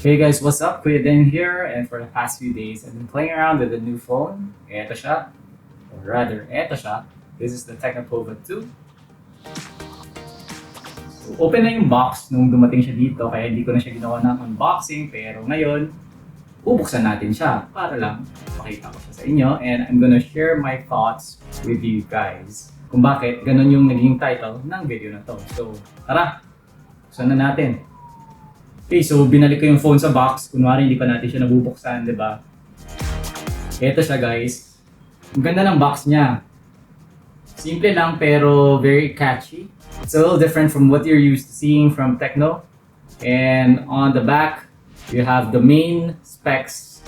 Hey guys, what's up? Kuya Den here, and for the past few days, I've been playing around with a new phone. Eto siya, or rather, eto siya. This is the Tecnopova 2. So, open na yung box nung dumating siya dito, kaya hindi ko na siya ginawa ng unboxing. Pero ngayon, bubuksan natin siya para lang makita ko siya sa inyo. And I'm gonna share my thoughts with you guys kung bakit ganun yung naging title ng video na to. So, tara, buksan na natin. Okay, so binalik ko yung phone sa box. Kunwari hindi pa natin siya nabubuksan, di ba? Ito siya guys. Ang ganda ng box niya. Simple lang pero very catchy. It's a little different from what you're used to seeing from Tecno. And on the back, you have the main specs.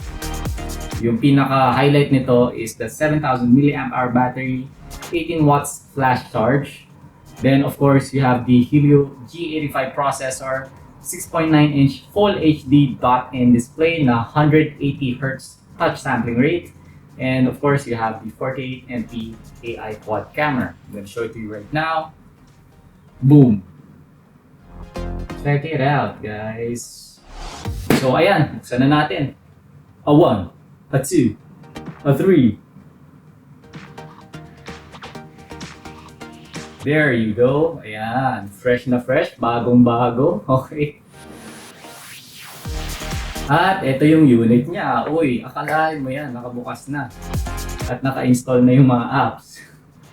Yung pinaka-highlight nito is the 7,000 mAh battery, 18 watts flash charge. Then of course, you have the Helio G85 processor, 6.9-inch Full HD dot-in display na 180Hz touch sampling rate. And of course, you have the 48MP AI quad camera. I'm going to show it to you right now. Boom! Check it out, guys. So ayan, buksan na natin. A 1, a 2, a 3. There you go. Ayan. Fresh na fresh. Bagong-bago. Okay. At ito yung unit niya. Uy, akalain mo yan. Nakabukas na. At naka-install na yung mga apps.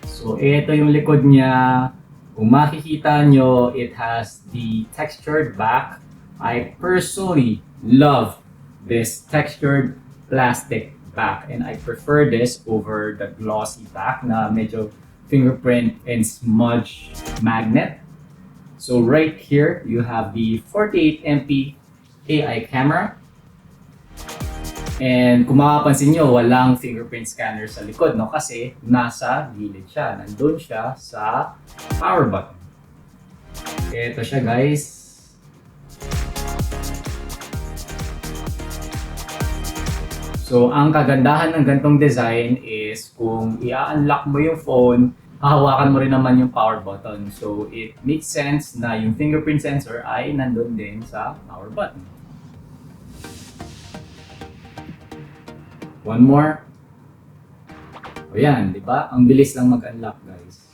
So, ito yung likod niya. Kung makikita nyo, it has the textured back. I personally love this textured plastic back. And I prefer this over the glossy back na medyo fingerprint and smudge magnet. So right here, you have the 48MP AI camera. And kung makapansin nyo, walang fingerprint scanner sa likod, no? Kasi nasa gilid siya. Nandun siya sa power button. Ito siya, guys. So, ang kagandahan ng gantong design is kung i-unlock mo yung phone, hahawakan mo rin naman yung power button. So, it makes sense na yung fingerprint sensor ay nandun din sa power button. One more. O yan, di ba? Ang bilis lang mag-unlock, guys.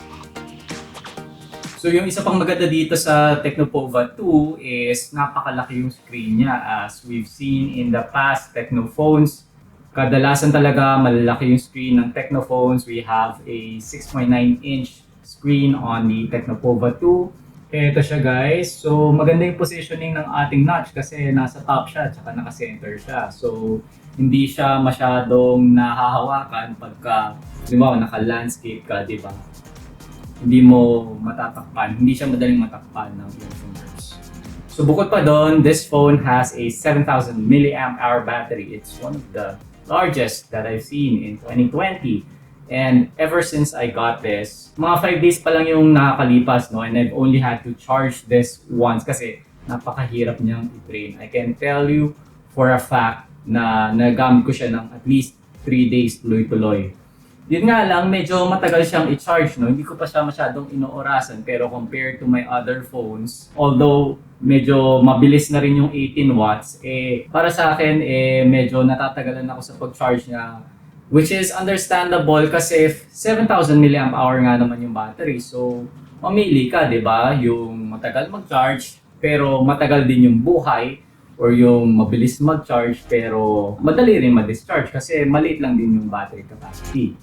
So, yung isa pang maganda dito sa Tecnopova 2 is napakalaki yung screen niya. As we've seen in the past Tecno phones, kadalasan talaga malalaki yung screen ng Tecno phones. We have a 6.9-inch screen on the Tecnopova 2. Ito siya, guys. So, maganda yung positioning ng ating notch kasi nasa top siya at saka naka-center siya. So, hindi siya masyadong nahahawakan pagka, di ba, naka-landscape ka, di ba? Hindi mo matatakpan. Hindi siya madaling matakpan ng iyong fingers. So, bukod pa doon, this phone has a 7,000 mAh battery. It's one of the largest that I've seen in 2020. And ever since I got this, mga 5 days pa lang yung nakakalipas, no? And I've only had to charge this once kasi napakahirap niyang i-drain. I can tell you for a fact na nagamit ko siya ng at least 3 days tuloy-tuloy. Yun nga lang, medyo matagal siyang i-charge, no? Hindi ko pa siya masyadong inoorasan, pero compared to my other phones, although medyo mabilis na rin yung 18 watts, para sa akin, medyo natatagalan ako sa pag-charge niya. Which is understandable kasi 7,000 mAh nga naman yung battery. So, mamili ka, di ba? Yung matagal mag-charge, pero matagal din yung buhay. Or yung mabilis mag-charge, pero madali rin ma-discharge kasi maliit lang din yung battery capacity.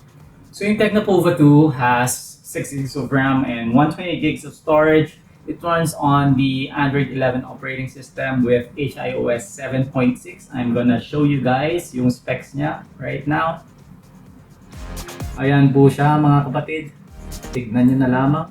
So, yung Tecnopova 2 has 6 GB of RAM and 128 GB of storage. It runs on the Android 11 operating system with HiOS 7.6. I'm gonna show you guys yung specs niya right now. Ayan po siya, mga kapatid. Tignan nyo na lamang.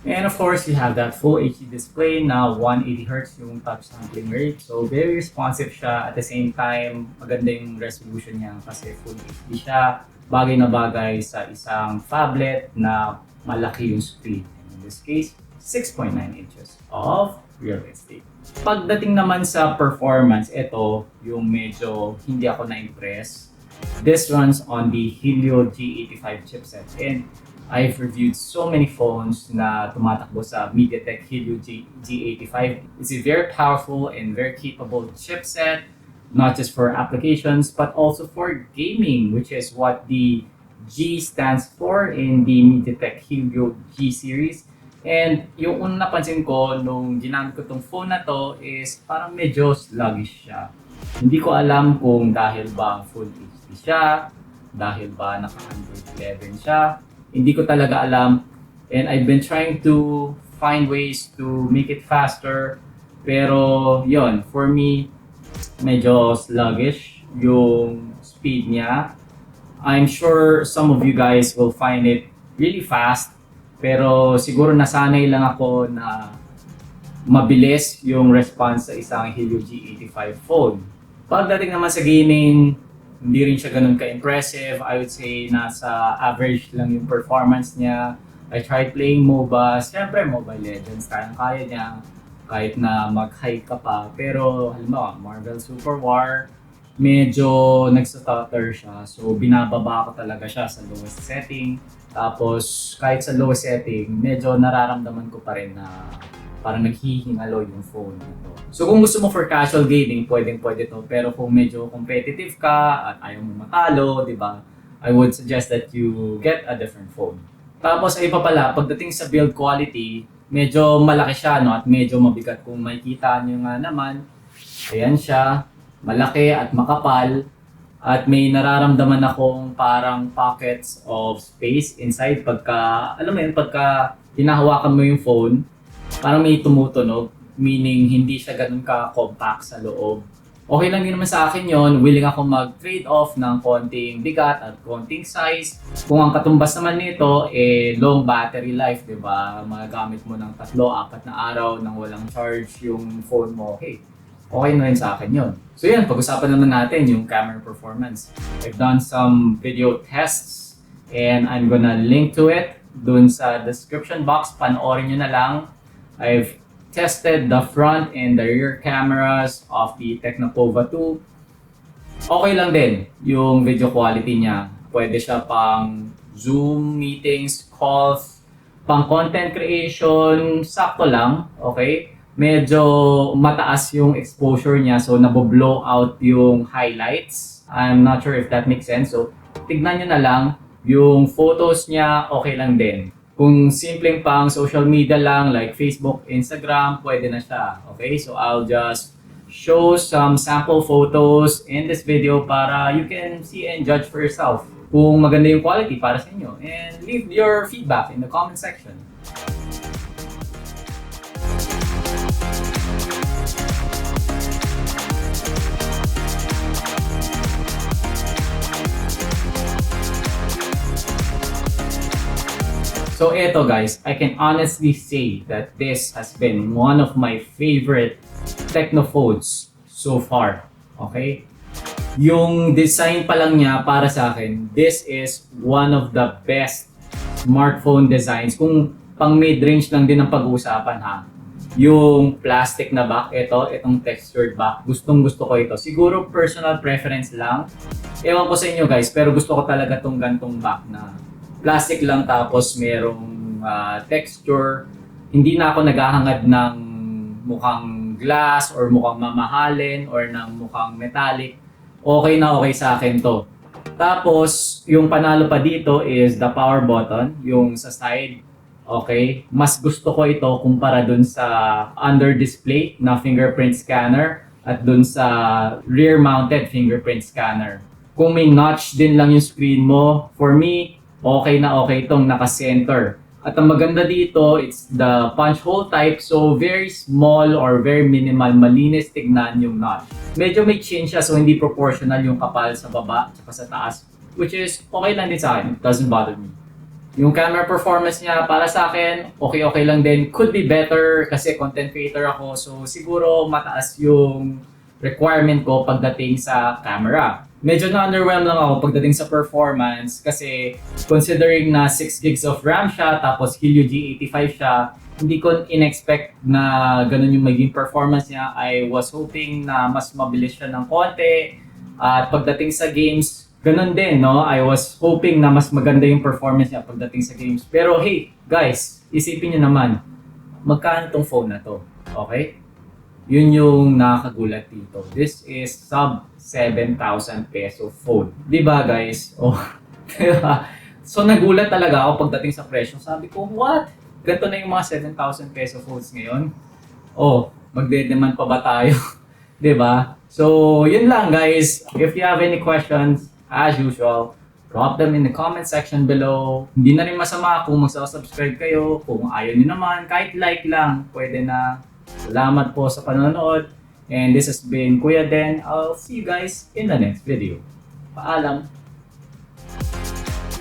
And of course, you have that Full HD display na 180Hz yung touch sampling rate. So very responsive siya. At the same time, maganda yung resolution niya kasi Full HD siya. Bagay na bagay sa isang phablet na malaki yung screen. In this case, 6.9 inches of real estate. Pagdating naman sa performance, ito yung medyo hindi ako na-impress. This runs on the Helio G85 chipset. And I've reviewed so many phones na tumatakbo sa MediaTek Helio G85. It's a very powerful and very capable chipset, not just for applications, but also for gaming, which is what the G stands for in the MediaTek Helio G series. And yung unang napansin ko nung ginamit ko tong phone na to is parang medyo sluggish siya. Hindi ko alam kung dahil ba full HD siya, dahil ba naka-Android 11 siya. Hindi ko talaga alam. And I've been trying to find ways to make it faster. Pero yon, for me, medyo sluggish yung speed niya. I'm sure some of you guys will find it really fast. Pero siguro nasanay lang ako na mabilis yung response sa isang Helio G85 phone. Pagdating naman sa gaming, hindi rin siya ganun ka-impressive. I would say nasa average lang yung performance niya. I tried playing MOBA. Siyempre, Mobile Legends, kaya niya kahit na mag-high ka pa. Pero halimbawa, Marvel Super War, medyo nagsa-stutter siya. So, binababa ko talaga siya sa lowest setting. Tapos, kahit sa lowest setting, medyo nararamdaman ko pa rin na parang naghihingalo yung phone nito. So kung gusto mo for casual gaming, pwedeng-pwede to. Pero kung medyo competitive ka at ayaw mo matalo, di ba? I would suggest that you get a different phone. Tapos ay pa pala, pagdating sa build quality, medyo malaki siya, no? At medyo mabigat. Kung makikita nyo nga naman, ayan siya, malaki at makapal. At may nararamdaman akong parang pockets of space inside pagka, alam mo yun, pagka hinahawakan mo yung phone, parang may tumutunog, meaning hindi siya ganun ka-compact sa loob. Okay lang din naman sa akin yon, willing ako mag-trade off ng konting bigat at konting size. Kung ang katumbas naman nito, long battery life, di ba? Magagamit mo ng 3-4 na araw nang walang charge yung phone mo, okay na rin sa akin yon. So yan, pag-usapan naman natin yung camera performance. I've done some video tests and I'm gonna link to it dun sa description box. Panoorin nyo na lang. I've tested the front and the rear cameras of the Tecnopova 2. Okay lang din yung video quality niya. Pwede siya pang Zoom meetings, calls, pang content creation, sakto lang, okay? Medyo mataas yung exposure niya, so nabo-blow out yung highlights. I'm not sure if that makes sense. So, tignan nyo na lang. Yung photos niya, okay lang din. Kung simpleng pang social media lang like Facebook, Instagram, pwede na siya. Okay? So I'll just show some sample photos in this video para you can see and judge for yourself kung maganda yung quality para sa inyo. And leave your feedback in the comment section. So eto guys, I can honestly say that this has been one of my favorite Tecnophones so far. Okay? Yung design pa lang niya para sa akin, this is one of the best smartphone designs. Kung pang mid-range lang din ang pag-uusapan ha. Yung plastic na back, itong textured back, gustong gusto ko ito. Siguro personal preference lang. Ewan ko sa inyo guys, pero gusto ko talaga tong gantong back na plastic lang tapos merong texture. Hindi na ako naghahangad ng mukhang glass or mukhang mamahalin or ng mukhang metallic. Okay na okay sa akin to. Tapos, yung panalo pa dito is the power button, yung sa side. Okay? Mas gusto ko ito kumpara dun sa under display na fingerprint scanner at dun sa rear mounted fingerprint scanner. Kung may notch din lang yung screen mo, for me, okay na okay itong naka-center. At ang maganda dito, it's the punch hole type. So, very small or very minimal. Malinis tignan yung notch. Medyo may chin siya, so hindi proportional yung kapal sa baba at sa taas. Which is okay lang din sa akin. It doesn't bother me. Yung camera performance niya, para sa akin, okay lang din. Could be better kasi content creator ako. So, siguro mataas yung requirement ko pagdating sa camera. Medyo na-underwhelm lang ako pagdating sa performance kasi considering na 6 gigs of RAM siya tapos Helio G85 siya, hindi ko in-expect na ganun yung maging performance niya. I was hoping na mas mabilis siya ng konti at pagdating sa games, ganun din, no? I was hoping na mas maganda yung performance niya pagdating sa games. Pero hey, guys, isipin niyo naman, magkano tong phone na to? Okay? Yun yung nakakagulat dito. This is sub 7,000 peso phone. Di ba guys? Oh, diba? So nagulat talaga ako pagdating sa presyo. Sabi ko, what? Ganito na yung mga 7,000 peso phones ngayon? Oh, magde-demand pa ba tayo? Di ba? So, yun lang guys. If you have any questions, as usual, drop them in the comment section below. Hindi na rin masama kung magsa-subscribe kayo. Kung ayaw nyo naman, kahit like lang, pwede na. Salamat po sa panonood. And this has been Kuya Den. I'll see you guys in the next video. Paalam!